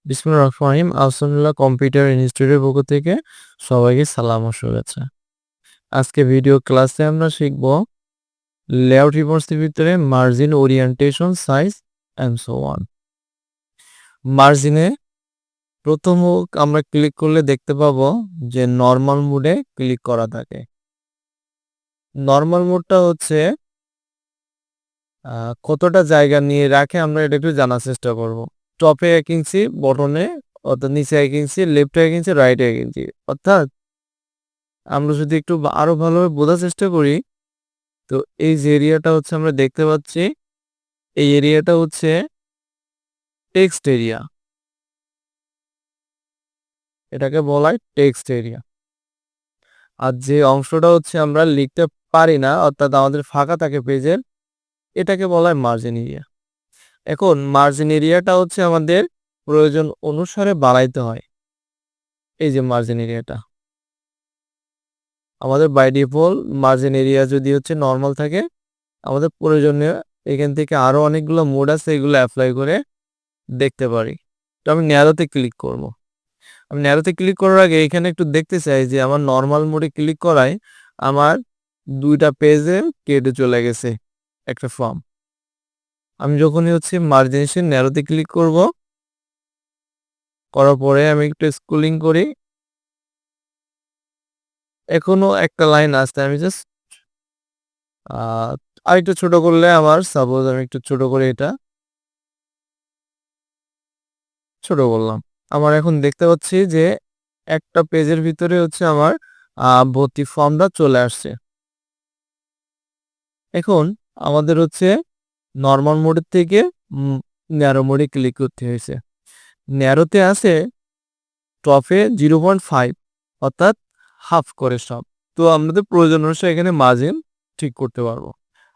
বিসমিল্লাহির রহমানির রহিম। আহসানুল্লাহ কম্পিউটার ইনস্টিটিউটের পক্ষ থেকে সবাইকে সালাম ও শুভেচ্ছা। আজকে ভিডিও ক্লাসে আমরা শিখব লেআউট রিপোর্টসের ভিতরে margin, orientation, size and so on. মার্জিনে প্রথম আমরা ক্লিক করলে দেখতে পাবো যে নরমাল মোডে ক্লিক করা থাকে। নরমাল মোডটা হচ্ছে কতটা জায়গা নিয়ে রাখে আমরা এটা একটু জানার চেষ্টা করব। টপে ১ ইঞ্চি, বটনে অর্থাৎ নিচে ১ ইঞ্চি, লেফটে ১ ইঞ্চি, রাইটে ১ ইঞ্চি। অর্থাৎ আমরা যদি একটু আরো ভালোভাবে বোঝার চেষ্টা করি, তো এই যে এরিয়াটা হচ্ছে আমরা দেখতে পাচ্ছি, এই এরিয়াটা হচ্ছে টেক্সট এরিয়া। এটাকে বলা হয় টেক্সট এরিয়া। আর যে অংশটা হচ্ছে আমরা লিখতে পারি না, অর্থাৎ আমাদের ফাঁকা থাকে পেজের, এটাকে বলা হয় মার্জিন এরিয়া। এখন মার্জিন এরিয়াটা হচ্ছে আমাদের প্রয়োজন অনুসারে বাড়াইতে হয়। এই যে মার্জিন এরিয়াটা। আমাদের বাই ডিফল্ট মার্জিন এরিয়া যদি হচ্ছে নরমাল থাকে, আমাদের প্রয়োজনীয় এখান থেকে আরো অনেকগুলো মোড আছে, এগুলো এপ্লাই করে দেখতে পারি। তো আমি ন্যারোতে ক্লিক করব। আমি ন্যারোতে ক্লিক করার আগে এখানে একটু দেখতে চাই যে আমার নরমাল মোডে ক্লিক করায় আমার ২ টা পেজে কেটে চলে গেছে একটা ফর্ম। আমি যখনই হচ্ছে মার্জিনেশন ন্যারোতে ক্লিক করব, করার পরে আমি একটু স্ক্রলিং করি। এখনো একটা লাইন আছে, আমি জাস্ট আ আরেকটু ছোট করলে আমার সাপোজ আমি একটু ছোট করে এটা ছোট করলাম। আমার এখন দেখতে পাচ্ছি যে একটা পেজের ভিতরে হচ্ছে আমার ভর্তি ফর্মটা চলে আসছে। এখন আমাদের হচ্ছে নরমাল মোডের থেকে উম ন্যারো মোডে ক্লিক করতে হয়েছে। ন্যারোতে আছে টপে 0.5 অর্থাৎ হাফ করে সব। তো আমাদের প্রয়োজন অনুসারে এখানে মার্জিন ঠিক করতে পারবো।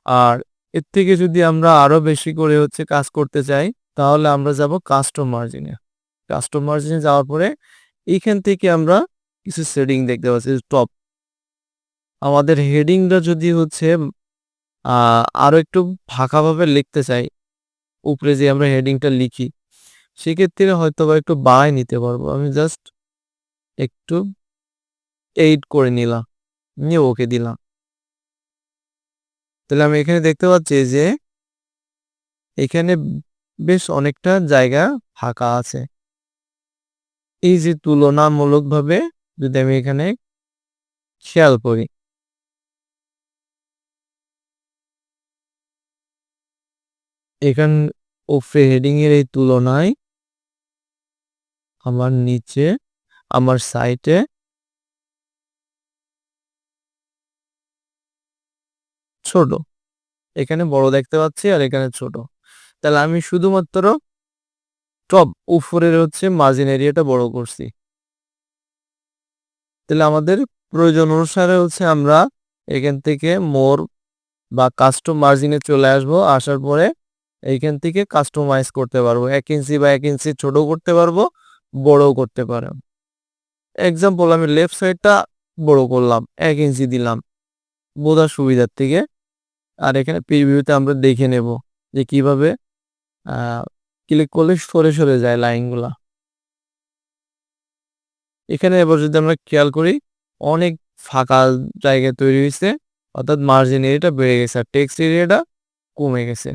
আর এর থেকে যদি আমরা আরো বেশি করে হচ্ছে কাজ করতে চাই, তাহলে আমরা যাব কাস্টম মার্জিনে। কাস্টম মার্জিনে যাওয়ার পরে এইখান থেকে আমরা কিছু সেটিং দেখতে পাচ্ছি। টপ আমাদের হেডিংটা যদি হচ্ছে আ আরো একটু ফাঁকাভাবে লিখতে চাই, উপরে যে আমরা হেডিংটা লিখি, সেক্ষেত্রে হয়তোবা একটু বাড়ায় নিতে পারবো। আমি জাস্ট একটু 8 করে নিলাম, নিয়ে ওকে দিলাম। তাহলে আমি এখানে দেখতে পাচ্ছি যে এখানে বেশ অনেকটা জায়গা ফাঁকা আছে। এই যে তুলনামূলকভাবে যদি আমি এখানে খেয়াল করি, এখান উপরে হেডিং এর এই তুলনায় আমার নিচে আমার সাইটে ছোট। এখানে বড় দেখতে পাচ্ছি আর এখানে ছোট। তাহলে আমি শুধুমাত্র টপ উপরের হচ্ছে মার্জিন এরিয়াটা বড় করছি। তাহলে আমাদের প্রয়োজন অনুসারে হচ্ছে আমরা এখান থেকে মোর বা কাস্টম মার্জিনে চলে আসবো। আসার পরে এইখান থেকে কাস্টমাইজ করতে পারবো। ১ ইঞ্চি বা ১ ইঞ্চি ছোট করতে পারবো, বড়ও করতে পারো। এক্সাম্পল আমি লেফট সাইডটা বড় করলাম, ১ ইঞ্চি দিলাম বোঝার সুবিধার থেকে। আর এখানে প্রিভিউতে আমরা দেখে নেব যে কিভাবে আ ক্লিক করলে সরে, সরে যায় লাইনগুলা। এখানে এবার যদি আমরা খেয়াল করি, অনেক ফাঁকা জায়গা তৈরি হইছে। অর্থাৎ মার্জিন এরিয়াটা বেড়ে গেছে আর টেক্সট এরিয়াটা কমে গেছে।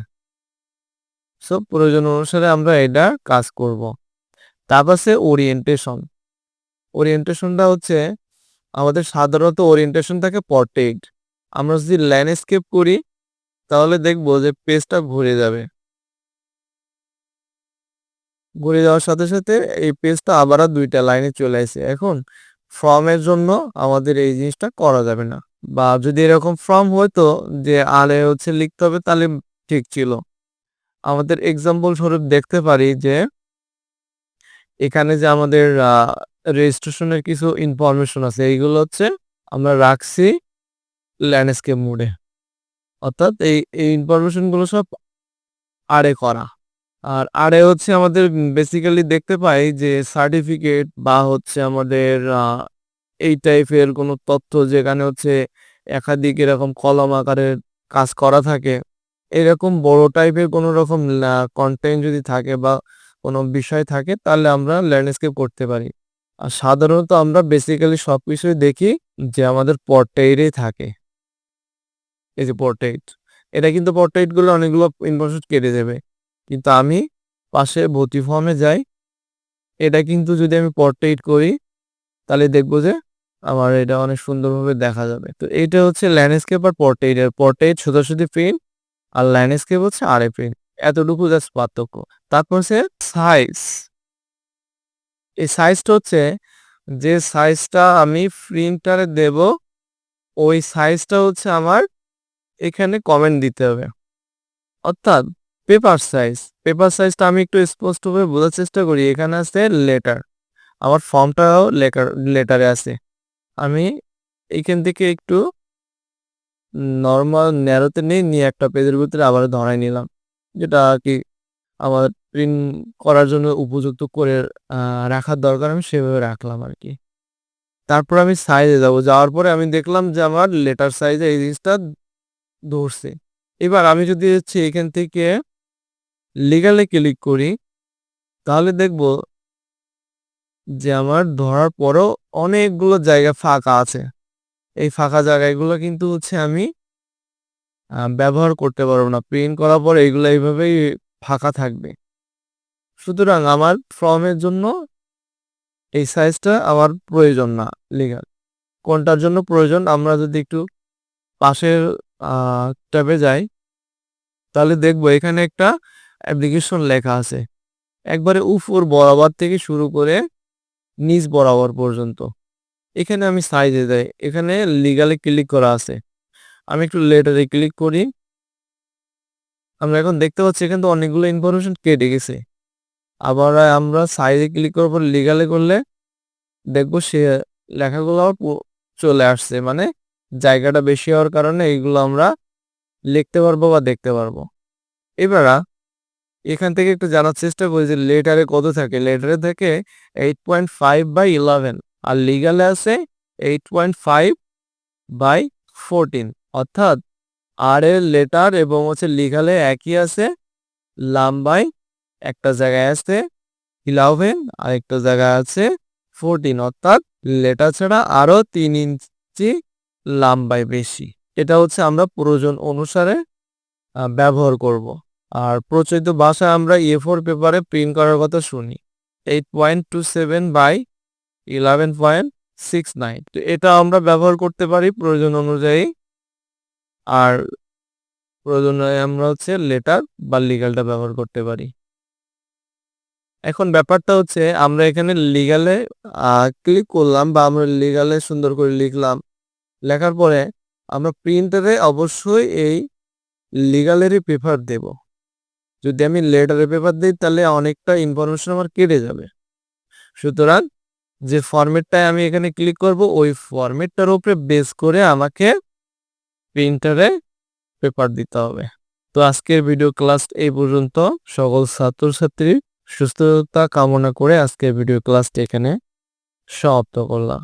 সো প্রয়োজন অনুসারে আমরা এটা কাজ করব। তারপর আছে ওরিয়েন্টেশন। ওরিয়েন্টেশনটা হচ্ছে আমাদের সাধারণত ওরিয়েন্টেশন থাকে পোর্ট্রেইট। আমরা যদি ল্যান্ডস্কেপ করি তাহলে দেখব যে পেজটা ঘুরে যাবে। ঘুরে যাওয়ার সাথে, সাথে এই পেজটা আবার ২ টা লাইনে চলে আসে। এখন ফর্ম এর জন্য আমাদের এই জিনিসটা করা যাবে না। বা যদি এরকম ফর্ম হইতো যে আরে হচ্ছে লিখতে হবে তাহলে ঠিক ছিল। আমাদের এক্সাম্পল স্বরূপ দেখতে পারি যে এখানে যে আমাদের রেজিস্ট্রেশনের কিছু ইনফরমেশন আছে এইগুলো হচ্ছে আমরা রাখছি ল্যান্ডস্কেপ মোডে। অর্থাৎ এই ইনফরমেশন গুলো সব আড়ে করা। আর আড়ে হচ্ছে আমাদের বেসিক্যালি দেখতে পাই যে সার্টিফিকেট বা হচ্ছে আমাদের এই টাইপের কোনো তথ্য যেখানে হচ্ছে একাধিক এরকম কলম আকারের কাজ করা থাকে। এরকম বড় টাইপের কোনো রকম কনটেন্ট যদি থাকে বা কোনো বিষয় থাকে তাহলে আমরা ল্যান্ডস্কেপ করতে পারি। আর সাধারণত আমরা বেসিক্যালি সবকিছুই দেখি যে আমাদের পোর্ট্রেইটেই থাকে। এই যে পোর্ট্রেইট, এটা কিন্তু পোর্ট্রেইটগুলো অনেকগুলো ইনফরমেশন কেটে দেবে। কিন্তু আমি পাশে ভর্তি-ফর্মে যাই। এটা কিন্তু যদি আমি পোর্ট্রেইট করি তাহলে দেখব যে আমার এটা অনেক সুন্দরভাবে দেখা যাবে। তো এইটা হচ্ছে ল্যান্ডস্কেপ আর পোর্ট্রেইট। এর পোর্ট্রেইট সোজাসুজি প্রিন্ট আর ল্যান্ডস্কেপ হচ্ছে আড়ে প্রিন্ট। এতটুকু জাস্ট পার্থক্য। তারপর হচ্ছে সাইজ। এই সাইজটা হচ্ছে যে সাইজটা আমি প্রিন্টারে দেব, ওই সাইজটা হচ্ছে আমার এখানে কমেন্ট দিতে হবে। অর্থাৎ পেপার সাইজ। পেপার সাইজটা আমি একটু স্পষ্টভাবে বোঝার চেষ্টা করি। এখানে আছে লেটার। আমার ফর্মটাও লেটারে আছে। আমি এইখান থেকে একটু নরমাল ন্যারোতে নিয়ে একটা পেজের ভিতরে আবার ধরাই নিলাম। যেটা আরকি আমার প্রিন্ট করার জন্য উপযুক্ত করে রাখার দরকার, আমি সেভাবে রাখলাম আরকি। তারপর আমি সাইজে যাবো। যাওয়ার পরে আমি দেখলাম যে আমার লেটার সাইজে এই জিনিসটা ধরছে। এবার আমি যদি হচ্ছে এখান থেকে লিগ্যালে ক্লিক করি, তাহলে দেখব যে আমার ধরার পরেও অনেকগুলো জায়গা ফাঁকা আছে। এই ফাঁকা জায়গাগুলো কিন্তু হচ্ছে আমি ব্যবহার করতে পারব না। প্রিন্ট করার পরে এগুলো এইভাবেই ফাঁকা থাকবে। সুতরাং আমার ফর্মের জন্য এই সাইজটা আমার প্রয়োজন না লিগ্যাল। কোনটার জন্য প্রয়োজন, আমরা যদি একটু পাশের আ ট্যাবে যাই, তাহলে দেখব এখানে একটা অ্যাপ্লিকেশন লেখা আছে। একবারে উপর বরাবর থেকে শুরু করে নিচ বরাবর পর্যন্ত। এখানে আমি সাইজে যাই। এখানে লিগ্যালে ক্লিক করা আছে। আমি একটু লেটারে ক্লিক করি। আমরা এখন দেখতে পাচ্ছি এখানে তো অনেকগুলো ইনফরমেশন কেটে গেছে। আবার আমরা সাইজে ক্লিক করার পর লিগ্যালে করলে দেখব সে লেখাগুলো আবার চলে আসছে। মানে জায়গাটা বেশি হওয়ার কারণে এইগুলো আমরা লিখতে পারবো বা দেখতে পারবো। এবার এখান থেকে একটু জানার চেষ্টা করি যে লেটারে কত থাকে। লেটারে থাকে 8.5/11 আর লিগ্যালে আছে 8.5/14। অর্থাৎ আর এর লেটার এবং হচ্ছে লিগ্যালে একই আছে। লাম্বায় একটা জায়গায় আছে 11 আর একটা জায়গায় আছে 14, অর্থাৎ লেটার ছাড়া আরো 3 ইঞ্চি লাম্বায় বেশি। এটা হচ্ছে আমরা প্রয়োজন অনুসারে ব্যবহার করব। আর প্রচলিত ভাষায় আমরা A4 পেপারে প্রিন্ট করার কথা শুনি 8.27/11.69। তো এটা আমরা ব্যবহার করতে পারি প্রয়োজন অনুযায়ী। আর প্রয়োজনে আমরা হচ্ছে লেটার বা লিগ্যালটা ব্যবহার করতে পারি। এখন ব্যাপারটা হচ্ছে আমরা এখানে লিগ্যালে ক্লিক করলাম বা আমরা লিগ্যালে সুন্দর করে লিখলাম। লেখার পরে আমরা প্রিন্টারে অবশ্যই এই লিগ্যালেরই পেপার দেব। যদি আমি লেটারে পেপার দেই তাহলে অনেকটা ইনফরমেশন আমার কেটে যাবে। সুতরাং যে ফরম্যাটটায় আমি এখানে ক্লিক করব ওই ফরম্যাটটার উপরে বেস করে আমাকে প্রিন্টারে পেপার দিতে হবে। তো আজকের ভিডিও ক্লাস এই পর্যন্ত। সকল ছাত্রছাত্রীর সুস্থতা কামনা করে আজকের ভিডিও ক্লাসটি এখানে সমাপ্ত করলাম।